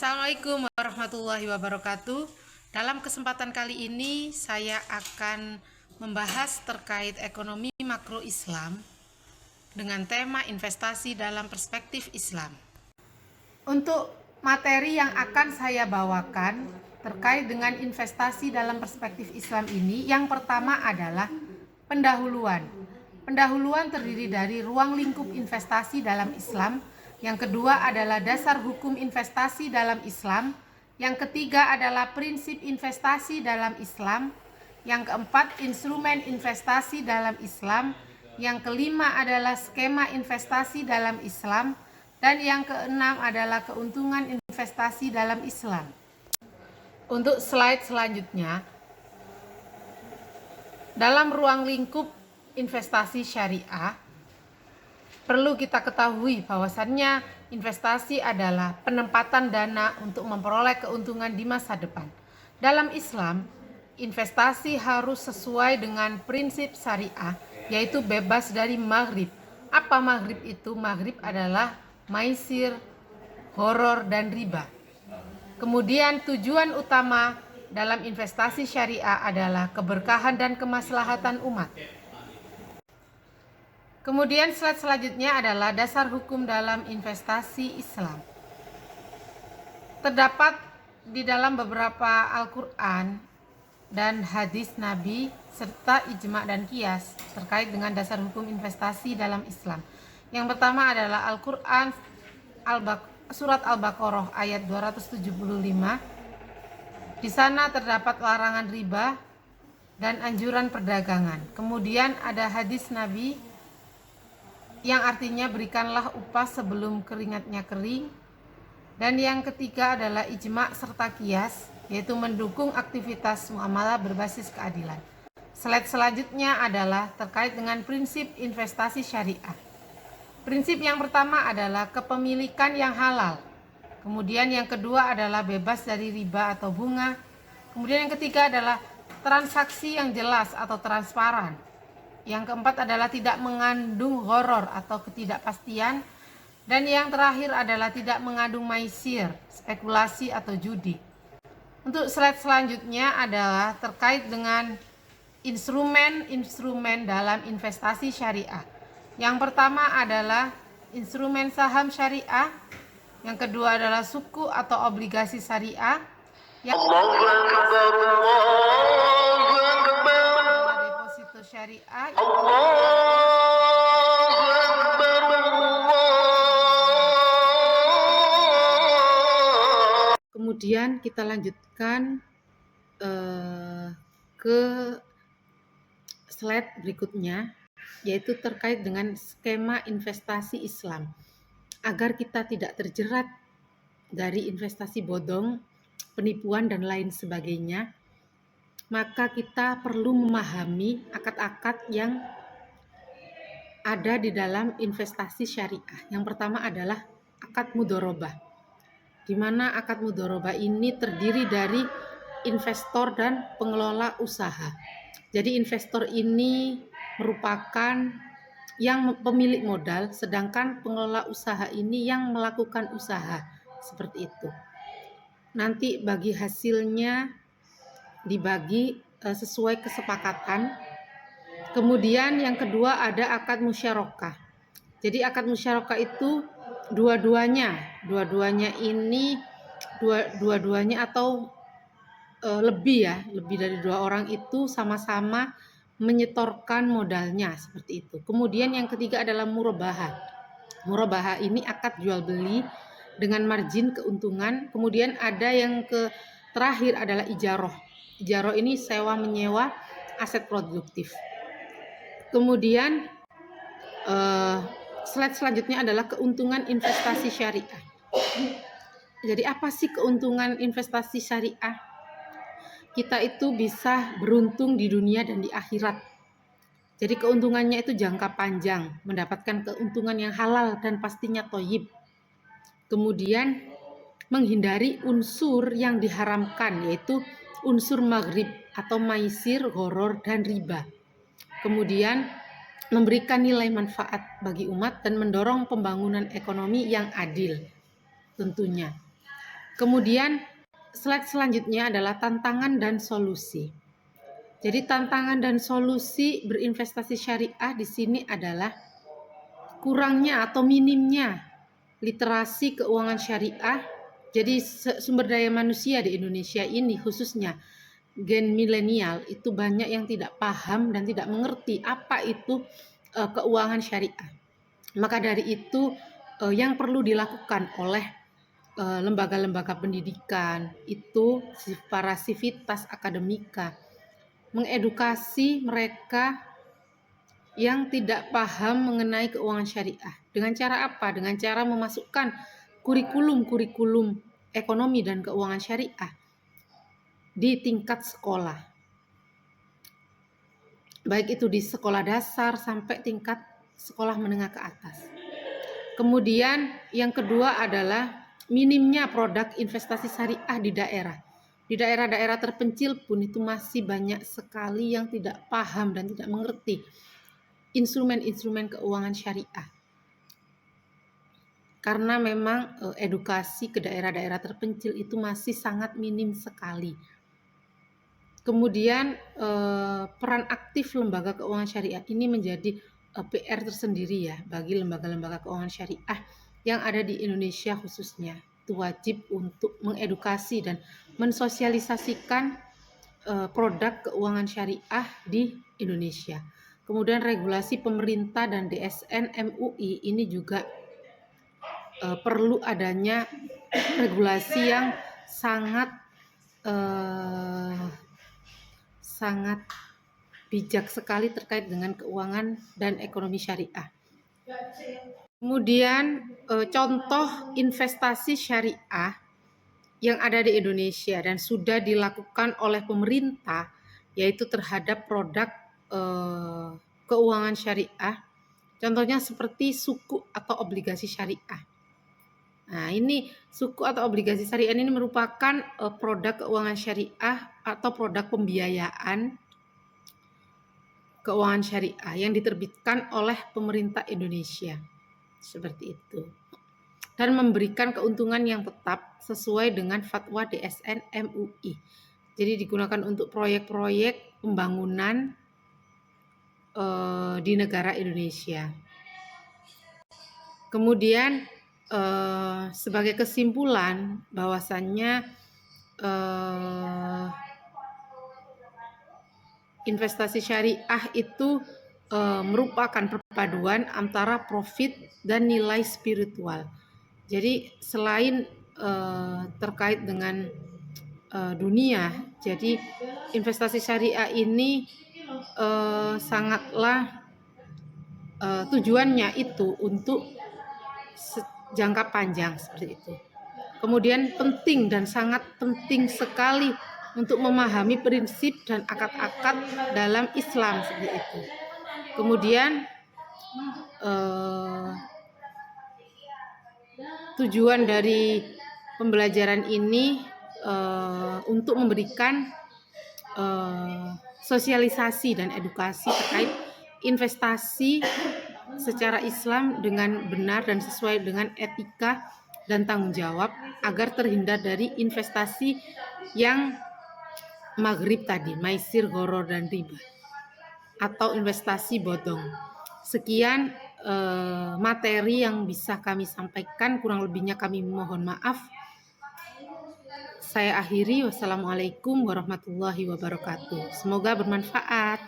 Assalamualaikum warahmatullahi wabarakatuh. Dalam kesempatan kali ini saya akan membahas terkait ekonomi makro Islam dengan tema investasi dalam perspektif Islam. Untuk materi yang akan saya bawakan terkait dengan investasi dalam perspektif Islam ini, yang pertama adalah pendahuluan. Pendahuluan terdiri dari ruang lingkup investasi dalam Islam. Yang kedua adalah dasar hukum investasi dalam Islam. Yang ketiga adalah prinsip investasi dalam Islam. Yang keempat, instrumen investasi dalam Islam. Yang kelima adalah skema investasi dalam Islam. Dan yang keenam adalah keuntungan investasi dalam Islam. Untuk slide selanjutnya, dalam ruang lingkup investasi syariah, perlu kita ketahui bahwasannya investasi adalah penempatan dana untuk memperoleh keuntungan di masa depan. Dalam Islam, investasi harus sesuai dengan prinsip syariah, yaitu bebas dari maghrib. Apa maghrib itu? Maghrib adalah maisir, horor, dan riba. Kemudian tujuan utama dalam investasi syariah adalah keberkahan dan kemaslahatan umat. Kemudian slide selanjutnya adalah dasar hukum dalam investasi Islam. Terdapat di dalam beberapa Al-Quran dan hadis Nabi serta ijma dan qiyas terkait dengan dasar hukum investasi dalam Islam. Yang pertama adalah Al-Quran surat Al-Baqarah ayat 275. Di sana terdapat larangan riba dan anjuran perdagangan. Kemudian ada hadis Nabi yang artinya berikanlah upah sebelum keringatnya kering. Dan yang ketiga adalah ijma serta qiyas, yaitu mendukung aktivitas muamalah berbasis keadilan. Slide selanjutnya adalah terkait dengan prinsip investasi syariah. Prinsip yang pertama adalah kepemilikan yang halal. Kemudian yang kedua adalah bebas dari riba atau bunga. Kemudian yang ketiga adalah transaksi yang jelas atau transparan. Yang keempat adalah tidak mengandung horor atau ketidakpastian. Dan yang terakhir adalah tidak mengandung maisir, spekulasi atau judi. Untuk slide selanjutnya adalah terkait dengan instrumen-instrumen dalam investasi syariah. Yang pertama adalah instrumen saham syariah. Yang kedua adalah suku atau obligasi syariah. Yang deposito syariah. Kemudian kita lanjutkan ke slide berikutnya, yaitu terkait dengan skema investasi Islam. Agar kita tidak terjerat dari investasi bodong, penipuan, dan lain sebagainya, maka kita perlu memahami akad-akad yang ada di dalam investasi syariah. Yang pertama adalah akad mudharabah, di mana akad mudharabah ini terdiri dari investor dan pengelola usaha. Jadi investor ini merupakan yang pemilik modal, sedangkan pengelola usaha ini yang melakukan usaha, seperti itu. Nanti bagi hasilnya dibagi sesuai kesepakatan. Kemudian yang kedua ada akad musyarakah. Jadi akad musyarakah itu dua-duanya atau lebih dari dua orang itu sama-sama menyetorkan modalnya, seperti itu. Kemudian yang ketiga adalah murabahah. Murabahah ini akad jual beli dengan margin keuntungan. Kemudian ada yang terakhir adalah ijaroh. Ijaroh ini sewa menyewa aset produktif. Kemudian slide selanjutnya adalah keuntungan investasi syariah. Jadi apa sih keuntungan investasi syariah? Kita itu bisa beruntung di dunia dan di akhirat. Jadi keuntungannya itu jangka panjang, mendapatkan keuntungan yang halal dan pastinya thayyib. Kemudian menghindari unsur yang diharamkan, yaitu unsur maghrib atau maisir, horor, dan riba. Kemudian memberikan nilai manfaat bagi umat dan mendorong pembangunan ekonomi yang adil tentunya. Kemudian slide selanjutnya adalah tantangan dan solusi. Jadi tantangan dan solusi berinvestasi syariah di sini adalah kurangnya atau minimnya literasi keuangan syariah. Jadi sumber daya manusia di Indonesia ini khususnya gen milenial itu banyak yang tidak paham dan tidak mengerti apa itu keuangan syariah. Maka dari itu yang perlu dilakukan oleh lembaga-lembaga pendidikan itu para sivitas akademika mengedukasi mereka yang tidak paham mengenai keuangan syariah. Dengan cara apa? Dengan cara memasukkan kurikulum ekonomi dan keuangan syariah di tingkat sekolah. Baik itu di sekolah dasar sampai tingkat sekolah menengah ke atas. Kemudian yang kedua adalah minimnya produk investasi syariah di daerah. Di daerah-daerah terpencil pun itu masih banyak sekali yang tidak paham dan tidak mengerti instrumen-instrumen keuangan syariah. Karena memang edukasi ke daerah-daerah terpencil itu masih sangat minim sekali. Kemudian peran aktif lembaga keuangan syariah ini menjadi PR tersendiri ya bagi lembaga-lembaga keuangan syariah yang ada di Indonesia khususnya. Itu wajib untuk mengedukasi dan mensosialisasikan produk keuangan syariah di Indonesia. Kemudian regulasi pemerintah dan DSN MUI ini juga perlu adanya regulasi yang sangat bijak sekali terkait dengan keuangan dan ekonomi syariah. Kemudian contoh investasi syariah yang ada di Indonesia dan sudah dilakukan oleh pemerintah yaitu terhadap produk keuangan syariah. Contohnya seperti suku atau obligasi syariah. Nah, ini suku atau obligasi syariah ini merupakan produk keuangan syariah atau produk pembiayaan keuangan syariah yang diterbitkan oleh pemerintah Indonesia. Seperti itu. Dan memberikan keuntungan yang tetap sesuai dengan fatwa DSN MUI. Jadi digunakan untuk proyek-proyek pembangunan di negara Indonesia. Kemudian sebagai kesimpulan bahwasannya investasi syariah itu merupakan perpaduan antara profit dan nilai spiritual. Jadi selain terkait dengan dunia, jadi investasi syariah ini sangatlah tujuannya itu untuk jangka panjang seperti itu. Kemudian penting dan sangat penting sekali untuk memahami prinsip dan akad-akad dalam Islam seperti itu. Kemudian tujuan dari pembelajaran ini untuk memberikan sosialisasi dan edukasi terkait investasi secara Islam dengan benar dan sesuai dengan etika dan tanggung jawab agar terhindar dari investasi yang maghrib tadi, maisir, gharar dan riba atau investasi bodong. Sekian materi yang bisa kami sampaikan, kurang lebihnya kami mohon maaf. Saya akhiri, wassalamualaikum warahmatullahi wabarakatuh. Semoga bermanfaat.